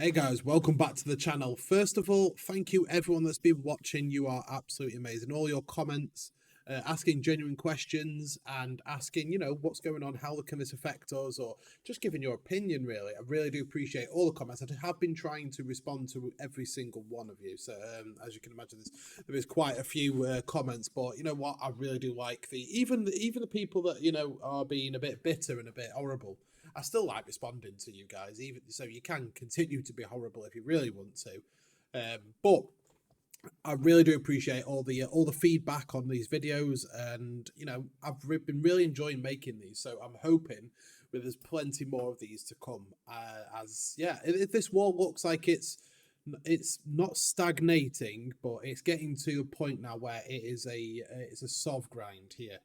Hey guys, welcome back to the channel. First of all, thank you everyone that's been watching. You are absolutely amazing. All your comments, asking genuine questions and asking, what's going on, how can this affect us, or just giving your opinion, really. I really do appreciate all the comments. I have been trying to respond to every single one of you. So as you can imagine, there is quite a few comments, but you know what? I really do like even the people that, are being a bit bitter and a bit horrible. I still like responding to you guys, even so you can continue to be horrible if you really want to. But I really do appreciate all the feedback on these videos, and I've been really enjoying making these. So I'm hoping there's plenty more of these to come. If this war looks like it's not stagnating, but it's getting to a point now where it's a Solv Grind here.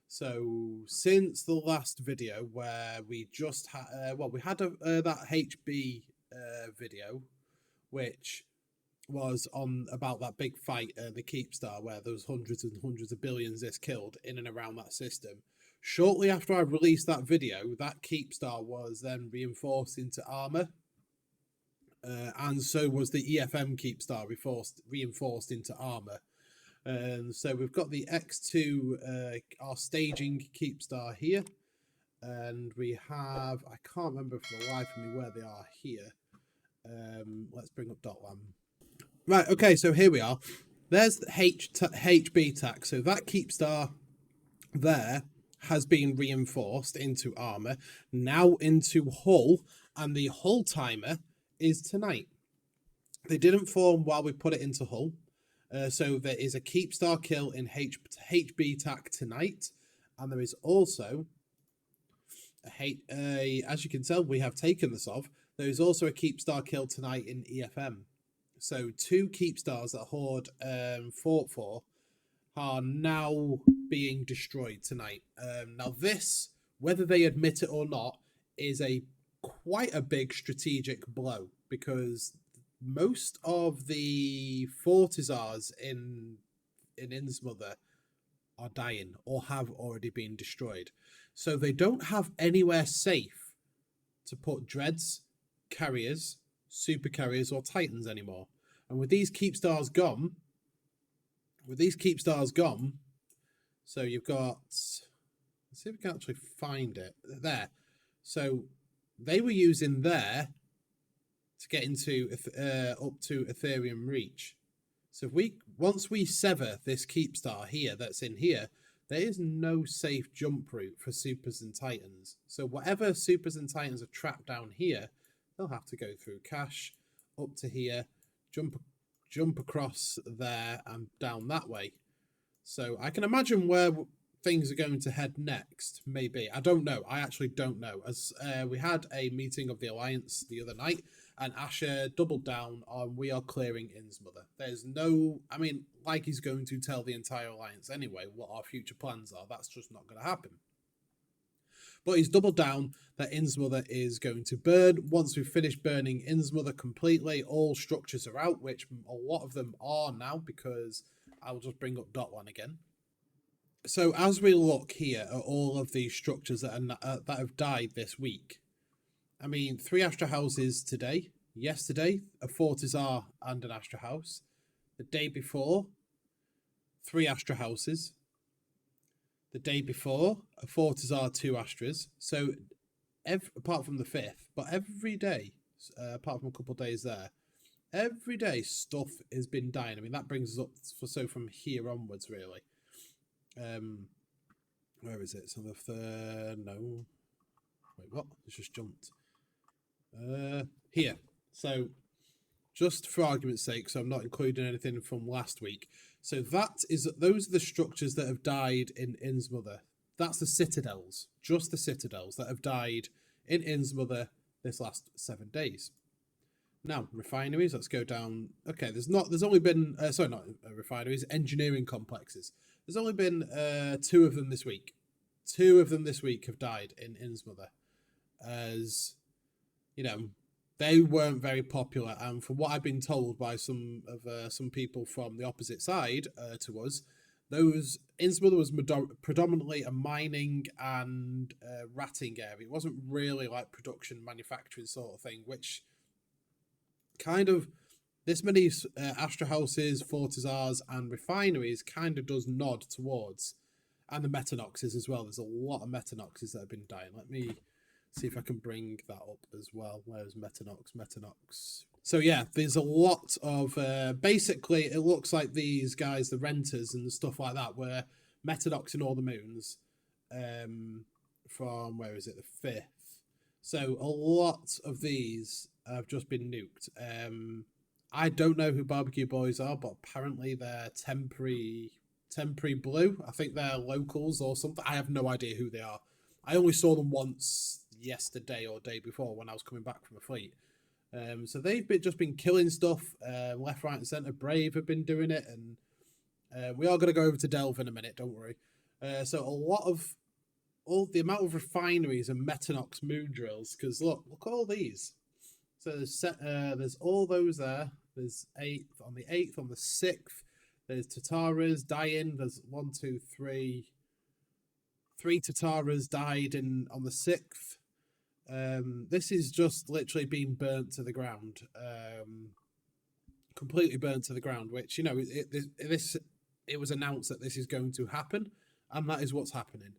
So since the last video where we just had, we had that HB video, which was on about that big fight, the Keepstar, where there was hundreds and hundreds of billions this killed in and around that system. Shortly after I released that video, that Keepstar was then reinforced into armor, and so was the EFM Keepstar reinforced into armor. So we've got the X2, our staging Keepstar here, and we have, I can't remember for the life of me where they are here. Let's bring up Dolam. Right, okay, so here we are. There's the HB tack. So that Keepstar there has been reinforced into armor, now into hull, and the hull timer is tonight. They didn't form while we put it into hull. So there is a Keepstar kill in HB tack tonight, and there is also as you can tell, we have taken this off. There is also a Keepstar kill tonight in EFM. So 2 Keepstars that Horde fought for are now being destroyed tonight. Now this, whether they admit it or not, is quite a big strategic blow, because most of the Fortizars in Insmother are dying or have already been destroyed. So they don't have anywhere safe to put dreads, carriers, super carriers, or titans anymore. And with these Keepstars gone, so you've got, let's see if we can actually find it there. So they were using there to get into up to Ethereum reach. So once we sever this Keepstar here that's in here, there is no safe jump route for supers and titans. So whatever supers and titans are trapped down here, they'll have to go through cache up to here, jump across there and down that way. So I can imagine where things are going to head next. Maybe, I don't know. I actually don't know. As we had a meeting of the Alliance the other night, and Asher doubled down on we are clearing Insmother. There's no, I mean, like he's going to tell the entire Alliance anyway what our future plans are. That's just not going to happen. But he's doubled down that Insmother is going to burn. Once we've finished burning Insmother completely, all structures are out, which a lot of them are now, because I'll just bring up Dot1 again. So as we look here at all of these structures that have died this week, I mean, 3 Astra houses today. Yesterday, a Fortizar and an Astra house. The day before, 3 Astra houses. The day before, a Fortizar, 2 Astras. So, apart from the 5th, but every day, apart from a couple of days there, every day stuff has been dying. I mean, that brings us up from here onwards, really. Where is it? So no. Wait, what? It's just jumped. Here. So just for argument's sake, so I'm not including anything from last week. So those are the structures that have died in Insmother. That's the citadels, just the citadels that have died in Insmother this last 7 days. Now, refineries, let's go down. Okay, there's only been, refineries, engineering complexes. There's only been 2 of them this week. 2 of them this week have died in Insmother. As they weren't very popular, and from what I've been told by some people from the opposite side to us, Insmother was predominantly a mining and ratting area. It wasn't really like production, manufacturing sort of thing, which kind of this many Astra houses, fortizars, and refineries kind of does nod towards, and the metanoxes as well. There's a lot of metanoxes that have been dying. Let me see if I can bring that up as well. Where's metanox? So yeah, there's a lot of basically it looks like these guys, the renters and stuff like that, were metanoxing all the moons from where is it, the 5th. So a lot of these have just been nuked. I don't know who Barbecue Boys are, but apparently they're temporary blue. I think they're locals or something. I have no idea who they are. I only saw them once yesterday or day before when I was coming back from a fleet. So they've just been killing stuff left, right, and centre. Brave have been doing it, and we are going to go over to Delve in a minute. Don't worry. So a lot of all the amount of refineries and metanox moon drills. Because look at all these. So there's all those there. There's 8th on the 8th, on the 6th. There's Tataras dying. There's 1, 2, 3. 3 Tataras died on the 6th. This is just literally being burnt to the ground, completely burnt to the ground. Which, you know, it was announced that this is going to happen, and that is what's happening.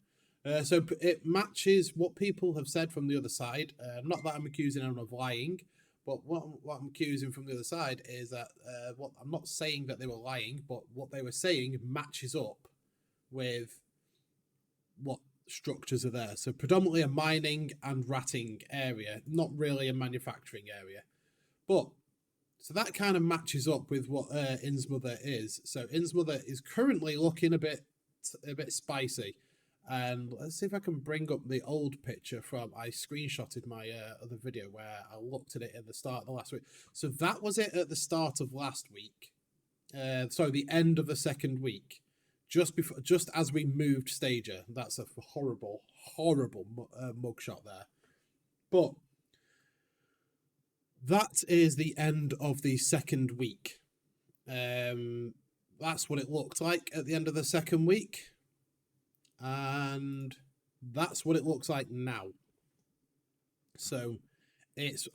So it matches what people have said from the other side. Not that I'm accusing anyone of lying, but what I'm accusing from the other side is that what I'm not saying that they were lying, but what they were saying matches up with what structures are there. So predominantly a mining and ratting area, not really a manufacturing area. But so that kind of matches up with what Insmother is. So Insmother is currently looking a bit spicy. And let's see if I can bring up the old picture from, I screenshotted my other video where I looked at it at the start of the last week. So that was it at the start of last week. Sorry, the end of the second week. Just as we moved Stager. That's a horrible mugshot there. But that is the end of the second week. That's what it looked like at the end of the second week. And that's what it looks like now. So it's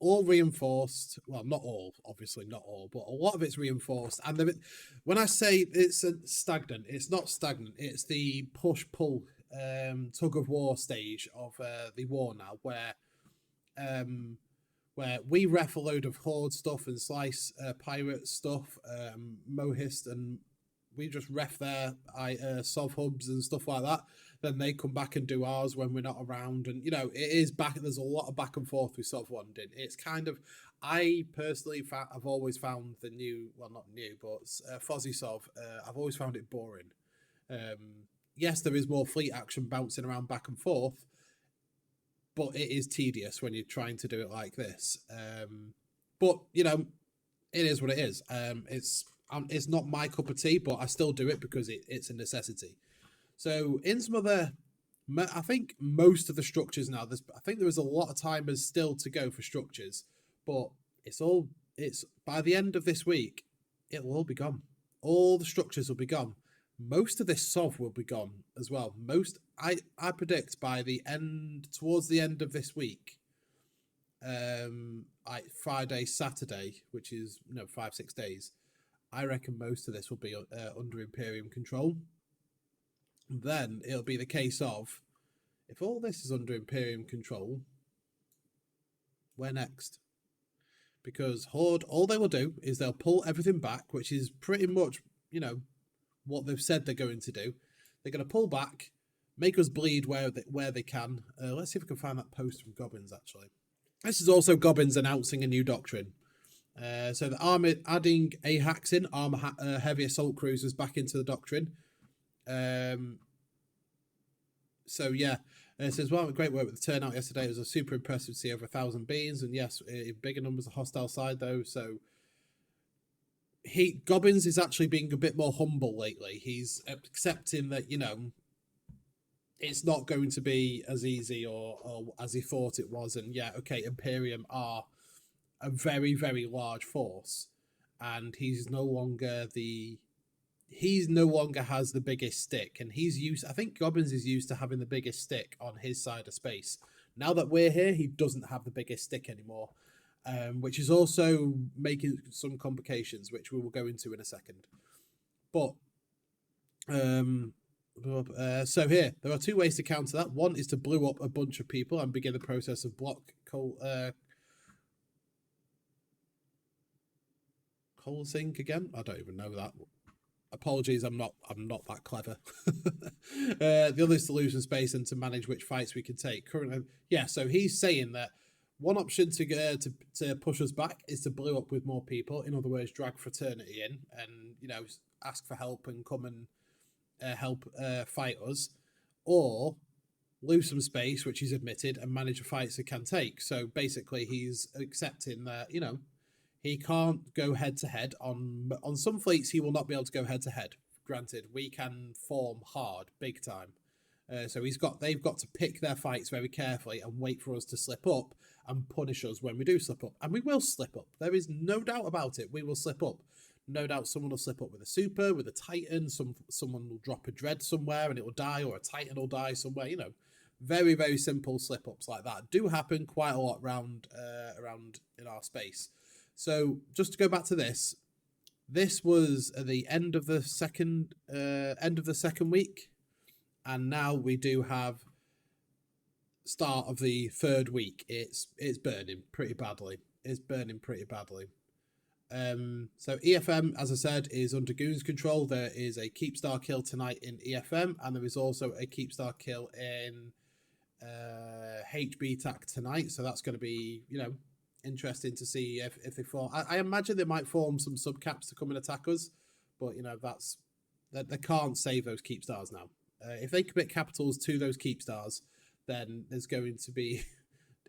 all reinforced. Well, not all, obviously not all, but a lot of it's reinforced. And when I say it's stagnant, it's not stagnant. It's the push-pull tug of war stage of the war now, where we ref a load of Horde stuff and slice pirate stuff, Mohist, and we just ref their Solv hubs and stuff like that. Then they come back and do ours when we're not around. And, you know, it is back. There's a lot of back and forth with Solv London. It's kind of, I personally have always found the new, well, not new, but Fozzy Solv, I've always found it boring. Yes, there is more fleet action bouncing around back and forth, but it is tedious when you're trying to do it like this. But, you know, it is what it is. It's not my cup of tea, but I still do it because it's a necessity. So Insmother, I think most of the structures now, I think there is a lot of timers still to go for structures, but it's by the end of this week, it will all be gone. All the structures will be gone. Most of this Solv will be gone as well. I predict by towards the end of this week, like Friday, Saturday, which is 5-6 days. I reckon most of this will be under Imperium control. Then it'll be the case of, if all this is under Imperium control, where next? Because Horde, all they will do is they'll pull everything back, which is pretty much, what they've said they're going to do. They're going to pull back, make us bleed where they can. Let's see if we can find that post from Gobbins, actually. This is also Gobbins announcing a new doctrine. So the army adding AHACs in, heavy assault cruisers back into the doctrine. So yeah, it says, well, great work with the turnout yesterday. It was a super impressive to see over 1,000 beings, and yes, bigger numbers of hostile side though. So Gobbins is actually being a bit more humble lately. He's accepting that it's not going to be as easy or as he thought it was, and yeah, okay, Imperium are a very, very large force, and he no longer has the biggest stick, and I think Gobbins is used to having the biggest stick on his side of space. Now that we're here, he doesn't have the biggest stick anymore, which is also making some complications, which we will go into in a second. But so here, there are two ways to counter that. One is to blow up a bunch of people and begin the process of block coal sink again. I don't even know that. Apologies, I'm not that clever. The other is to lose in space and to manage which fights we can take. Currently, yeah. So he's saying that one option to push us back is to blow up with more people. In other words, drag Fraternity in and ask for help and come and help fight us, or lose some space, which he's admitted, and manage the fights it can take. So basically, he's accepting that he can't go head to head on some fleets. He will not be able to go head to head. Granted, we can form hard big time. So they've got to pick their fights very carefully and wait for us to slip up and punish us when we do slip up. And we will slip up. There is no doubt about it. We will slip up. No doubt someone will slip up with a super, with a Titan. Someone will drop a Dread somewhere and it will die, or a Titan will die somewhere. Very, very simple slip ups like that do happen quite a lot around in our space. So just to go back to this was at the end of the second week, and now we do have start of the third week. It's burning pretty badly. So EFM, as I said, is under Goon's control. There is a Keepstar kill tonight in EFM, and there is also a Keepstar kill in HB TAC tonight. So that's going to be, interesting to see if they form. I imagine they might form some subcaps to come and attack us, but they can't save those Keepstars now. If they commit capitals to those Keepstars, then there's going to be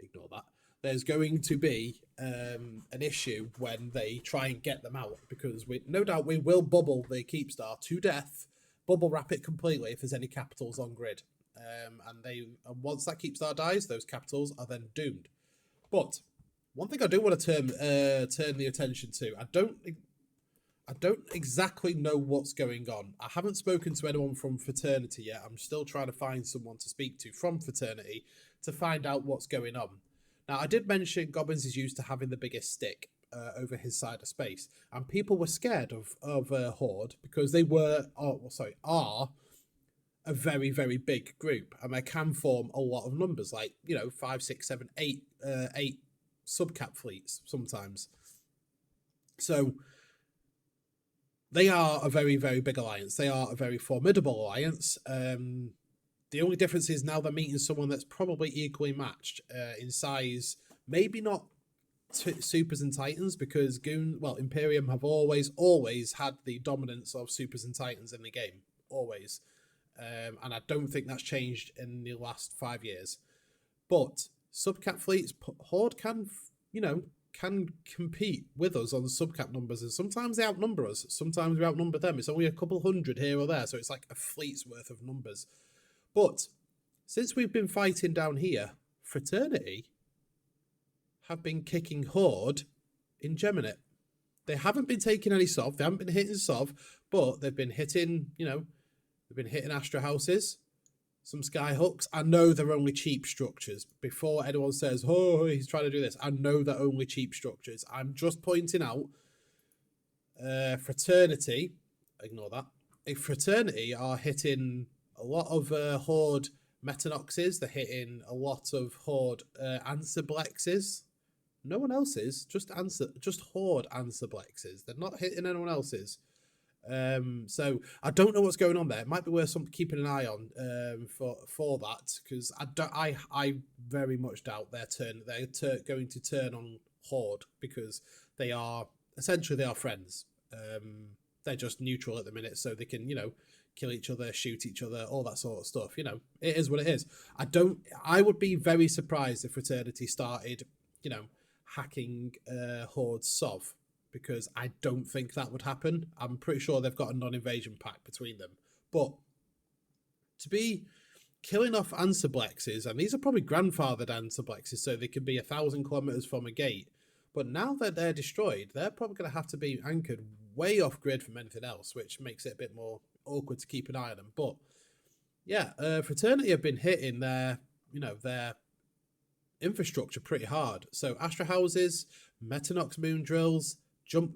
ignore that. There's going to be an issue when they try and get them out, because no doubt we will bubble the Keepstar to death, bubble wrap it completely if there's any capitals on grid, and once that Keepstar dies, those capitals are then doomed. But one thing I do want to turn the attention to, I don't exactly know what's going on. I haven't spoken to anyone from Fraternity yet. I'm still trying to find someone to speak to from Fraternity to find out what's going on. Now, I did mention Goblins is used to having the biggest stick over his side of space, and people were scared of Horde because they are a very, very big group, and they can form a lot of numbers, like 5, 6, 7, 8 subcap fleets sometimes. So they are a very, very big alliance. They are a very formidable alliance. The only difference is now they're meeting someone that's probably equally matched in size. Maybe not supers and titans, because Imperium have always had the dominance of supers and titans in the game, always. And I don't think that's changed in the last 5 years. But subcap fleets, Horde can compete with us on subcap numbers, and sometimes they outnumber us, sometimes we outnumber them. It's only a couple hundred here or there, so it's like a fleet's worth of numbers. But since we've been fighting down here, Fraternity have been kicking Horde in Geminate. They haven't been taking any Solv, they haven't been hitting Solv, but they've been hitting, they've been hitting Astra Houses, some sky hooks. I know they're only cheap structures. Before anyone says, oh, he's trying to do this, I know they're only cheap structures. I'm just pointing out Fraternity, ignore that. If Fraternity are hitting a lot of Horde Metanoxes, they're hitting a lot of Horde answer blexes. No one else's, just Horde answer blexes. They're not hitting anyone else's. So I don't know what's going on there. It might be worth keeping an eye on for that, because I very much doubt they're going to turn on Horde, because they are friends. They're just neutral at the minute, so they can kill each other, shoot each other, all that sort of stuff. It is what it is. I would be very surprised if Fraternity started hacking Horde's Sov, because I don't think that would happen. I'm pretty sure they've got a non-invasion pact between them. But to be killing off answer blexes, and these are probably grandfathered answer blexes, so they can be 1,000 kilometers from a gate. But now that they're destroyed, they're probably going to have to be anchored way off grid from anything else, which makes it a bit more awkward to keep an eye on them. But yeah, Fraternity have been hitting their infrastructure pretty hard. So Astra houses, Metanox moon drills, jump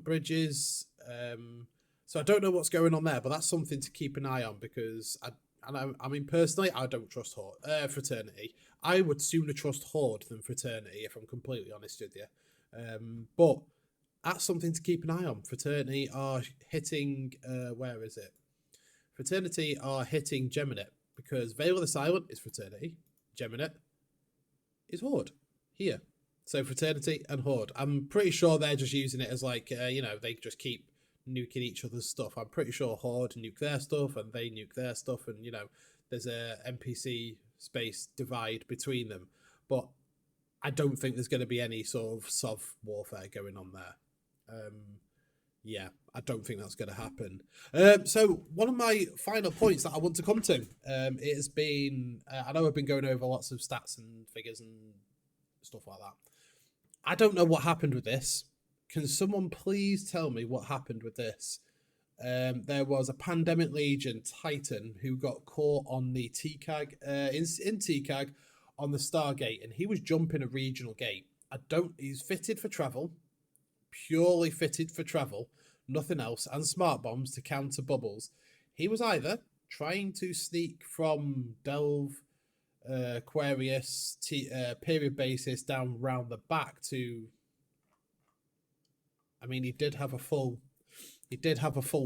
bridges. So I don't know what's going on there, but that's something to keep an eye on, because I mean personally, I don't trust Fraternity. I would sooner trust Horde than Fraternity, if I'm completely honest with you. But that's something to keep an eye on. Fraternity are hitting where is it? Fraternity are hitting Geminate, because Veil of the Silent is Fraternity, Geminate is Horde here. So Fraternity and Horde. I'm pretty sure they're just using it as like, you know, they just keep nuking each other's stuff. I'm pretty sure Horde nuke their stuff and they nuke their stuff, and, you know, there's a NPC space divide between them. But I don't think there's going to be any sort of soft warfare going on there. Yeah, I don't think that's going to happen. So one of my final points that I want to come to, it has been, I know I've been going over lots of stats and figures and stuff like that. I don't know what happened with this. Can someone please tell me what happened with this? There was a Pandemic Legion Titan who got caught on the TCAG, in TCAG on the Stargate, and he was jumping a regional gate. He's fitted for travel. Purely fitted for travel, nothing else, and smart bombs to counter bubbles. He was either trying to sneak from Delve Querious period basis down round the back to, I mean, he did have a full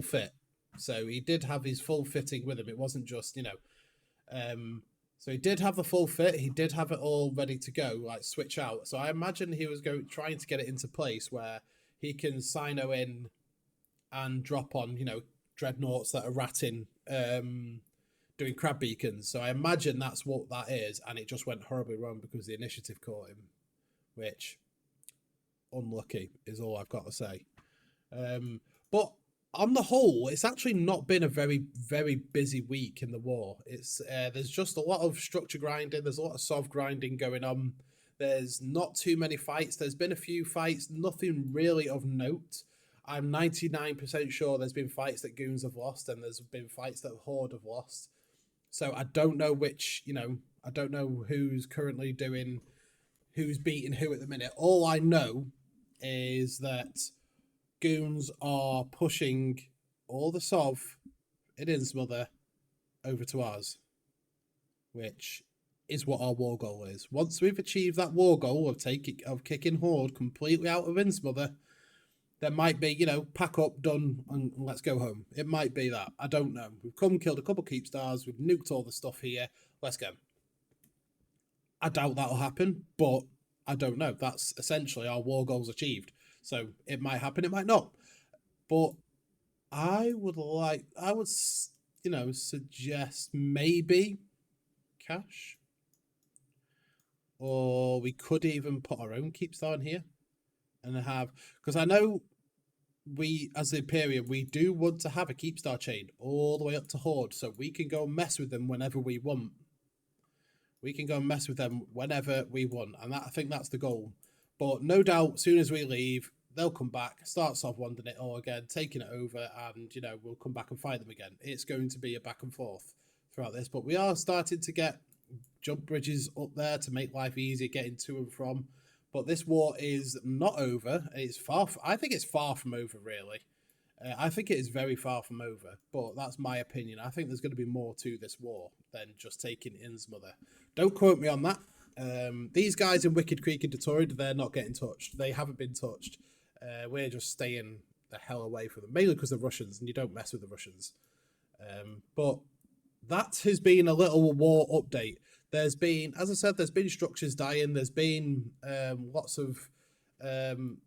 fit, so he did have his full fitting with him. It wasn't just, you know, so he did have the full fit. He did have it all ready to go, like switch out. So I imagine he was trying to get it into place where he can sino in and drop on, you know, dreadnoughts that are ratting, doing crab beacons. So I imagine that's what that is, and it just went horribly wrong because the initiative caught him, which, unlucky is all I've got to say. But on the whole, it's actually not been a very, very busy week in the war. It's there's just a lot of structure grinding. There's a lot of Solv grinding going on. There's not too many fights. There's been a few fights, nothing really of note. I'm 99% sure there's been fights that Goons have lost, and there's been fights that Horde have lost. So I don't know which, you know, I don't know who's currently doing, who's beating who at the minute. All I know is that Goons are pushing all the Solv in Insmother over to ours, which is what our war goal is. Once we've achieved that war goal of kicking Horde completely out of Insmother, there might be, you know, pack up, done, and let's go home. It might be that. I don't know. We've come, killed a couple of keepstars, we've nuked all the stuff here, let's go. I doubt that'll happen, but I don't know. That's essentially our war goals achieved. So it might happen, it might not. But I would, you know, suggest maybe cash. Or we could even put our own keepstar in here and have, because I know we, as the Imperium, we do want to have a keepstar chain all the way up to Horde, so we can go and mess with them whenever we want. We can go and mess with them whenever we want, and that, I think that's the goal. But no doubt, as soon as we leave, they'll come back, start soft-wanding it all again, taking it over, and, you know, we'll come back and fight them again. It's going to be a back and forth throughout this, but we are starting to get jump bridges up there to make life easier getting to and from. But this war is not over. It's I think it's far from over, really. I think it is very far from over, but that's my opinion. I think there's going to be more to this war than just taking Insmother. Don't quote me on that. These guys in Wicked Creek and Detroit, they're not getting touched. They haven't been touched. We're just staying the hell away from them, mainly because they're Russians, and you don't mess with the Russians. But that has been a little war update. There's been, as I said, there's been structures dying. There's been lots of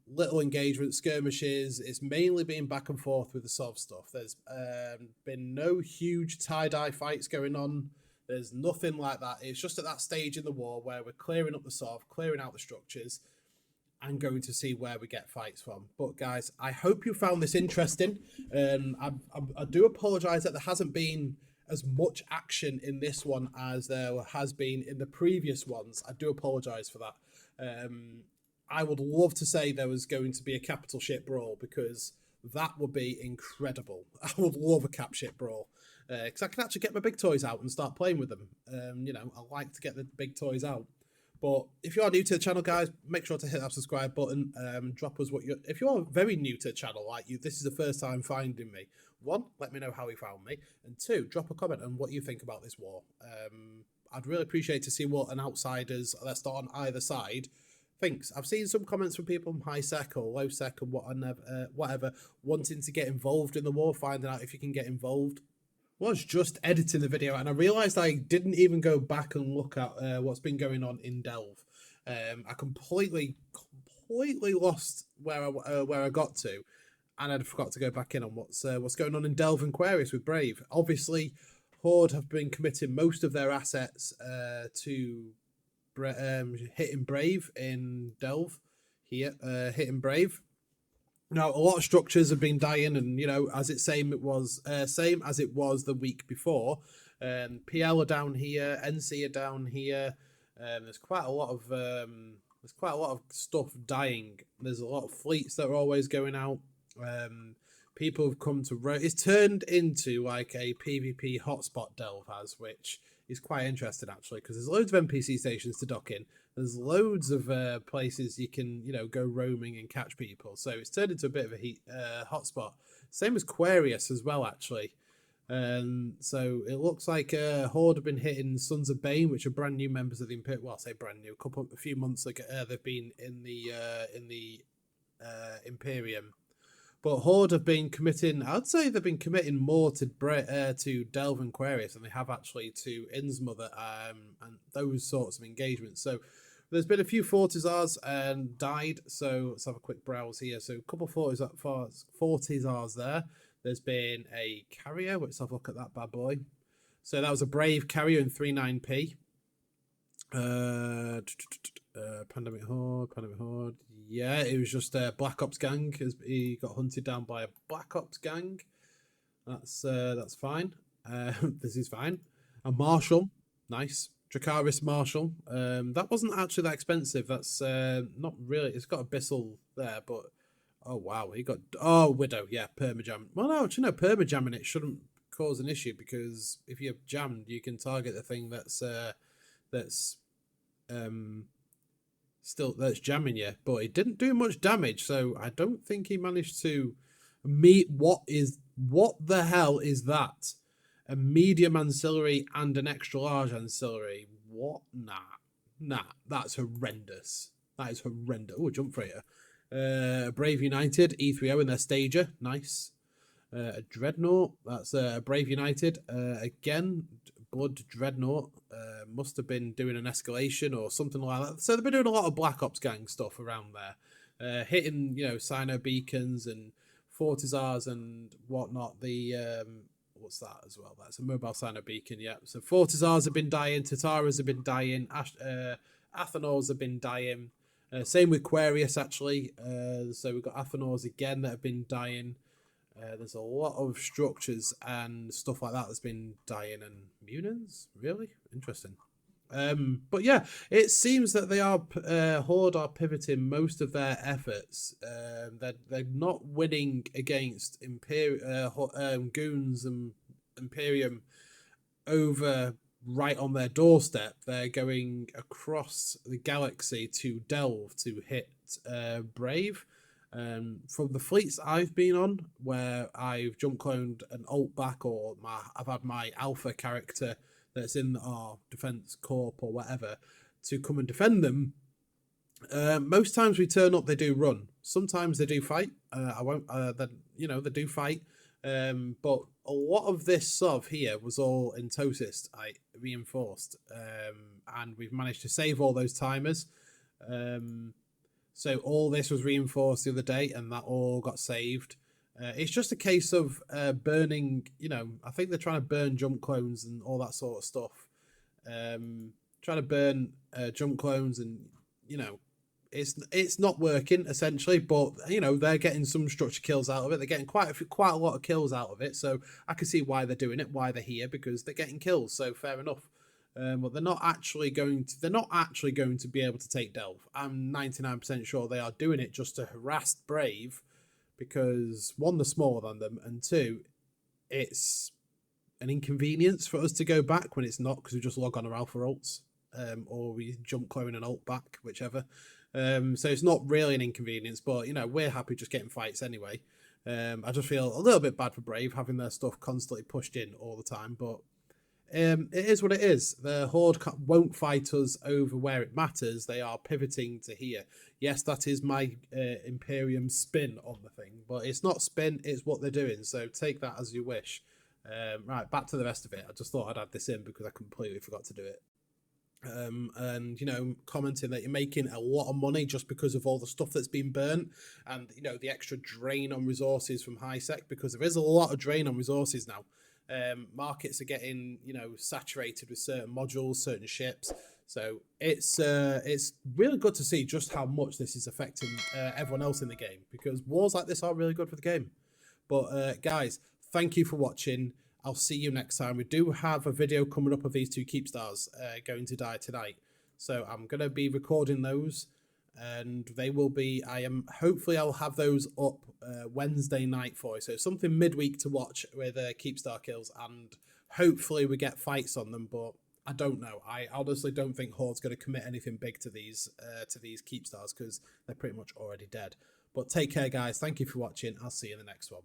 little engagement skirmishes. It's mainly been back and forth with the Solv stuff. There's been no huge tie-dye fights going on. There's nothing like that. It's just at that stage in the war where we're clearing up the Solv, clearing out the structures, and going to see where we get fights from. But guys, I hope you found this interesting. I do apologise that there hasn't been as much action in this one as there has been in the previous ones. I do apologise for that. I would love to say there was going to be a capital ship brawl, because that would be incredible. I would love a cap ship brawl, because I can actually get my big toys out and start playing with them. You know, I like to get the big toys out. But if you are new to the channel, guys, make sure to hit that subscribe button. Drop us what you. If you're very new to the channel, like you, this is the first time finding me. One, let me know how you found me, and two, drop a comment on what you think about this war. I'd really appreciate to see what an outsiders, let's start on either side, thinks. I've seen some comments from people from high sec or low sec and whatever, wanting to get involved in the war, finding out if you can get involved. Was just editing the video and I realized I didn't even go back and look at what's been going on in Delve. I completely lost where I got to, and I forgot to go back in on what's going on in Delve Querious with Brave. Obviously, Horde have been committing most of their assets to hitting Brave in Delve here, hitting Brave. Now, a lot of structures have been dying, and as it's same as it was the week before. PL are down here, NC are down here. There's quite a lot of stuff dying. There's a lot of fleets that are always going out. People have come to it's turned into like a PvP hotspot Delve has, which is quite interesting actually, because there's loads of NPC stations to dock in. There's loads of places you can, go roaming and catch people. So it's turned into a bit of a hotspot. Same as Querious as well, actually. So it looks like Horde have been hitting Sons of Bane, which are brand new members of the Imperium. Well, I say brand new. A few months ago, they've been in the Imperium. But Horde have been committing. I'd say they've been committing more to Delve and Querious than they have actually to Insmother and those sorts of engagements. So there's been a few Fortizars died. So let's have a quick browse here. So a couple of Fortizars there. There's been a carrier. Let's have a look at that bad boy. So that was a Brave carrier in 39p. Pandemic Horde. Yeah, it was just a Black Ops gang. He got hunted down by a Black Ops gang. That's fine. This is fine. A Marshal, nice. Dracaris Marshal. That wasn't actually that expensive. That's not really. It's got Abyssal there, but oh wow, he got Widow. Yeah, permajam. Well, no, actually no, permajamming it shouldn't cause an issue, because if you're jammed, you can target the thing that's jamming you, but it didn't do much damage, so I don't think he managed to meet what the hell is that? A medium ancillary and an extra large ancillary. What? Nah, that's horrendous. That is horrendous. Oh, jump freighter. Brave United, E3O in their stager, nice. A Dreadnought, that's Brave United. Again, Blood Dreadnought must have been doing an escalation or something like that. So they've been doing a lot of Black Ops gang stuff around there, hitting Sino beacons and Fortizars and whatnot. The what's that as well? That's a mobile Sino beacon. Yeah. So Fortizars have been dying, Tataras have been dying, Athanors have been dying. Same with Querious actually. So we've got Athanors again that have been dying. There's a lot of structures and stuff like that that's been dying, and Munins, really interesting. But yeah, it seems that they are Horde are pivoting most of their efforts. They're not winning against goons and Imperium over right on their doorstep. They're going across the galaxy to Delve to hit Brave. From the fleets I've been on, where I've jump cloned an alt back, or I've had my alpha character that's in our defense corp or whatever to come and defend them. Most times we turn up, they do run. Sometimes they do fight. They do fight. But a lot of this Sov here was all in Tosist, I reinforced, and we've managed to save all those timers. So all this was reinforced the other day, and that all got saved. It's just a case of burning, I think they're trying to burn jump clones and all that sort of stuff. Trying to burn jump clones, and, it's not working, essentially, but, they're getting some structure kills out of it. They're getting quite a lot of kills out of it, so I can see why they're doing it, why they're here, because they're getting kills, so fair enough. But they're not actually going to be able to take Delve. I'm 99% sure they are doing it just to harass Brave, because one, they're smaller than them, and two, it's an inconvenience for us to go back when it's not, because we just log on our alpha ults. or we jump clone and ult back, whichever. So it's not really an inconvenience, but you know, we're happy just getting fights anyway. I just feel a little bit bad for Brave having their stuff constantly pushed in all the time, but it is what it is. The Horde won't fight us over where it matters. They are pivoting to here. Yes, that is my Imperium spin on the thing, but it's not spin, it's what they're doing. So take that as you wish. Right, back to the rest of it. I just thought I'd add this in because I completely forgot to do it. And you know, commenting that you're making a lot of money just because of all the stuff that's been burnt, and you know, the extra drain on resources from high sec, because there is a lot of drain on resources now. Markets are getting, you know, saturated with certain modules, certain ships, so it's really good to see just how much this is affecting everyone else in the game, because wars like this are really good for the game. But guys, thank you for watching. I'll see you next time. We do have a video coming up of these two keepstars going to die tonight, so I'm going to be recording those, and they will be, hopefully I'll have those up Wednesday night for you, so something midweek to watch with keepstar kills, and hopefully we get fights on them, but I don't know. I honestly don't think Horde's going to commit anything big to these keepstars because they're pretty much already dead. But take care, guys. Thank you for watching. I'll see you in the next one.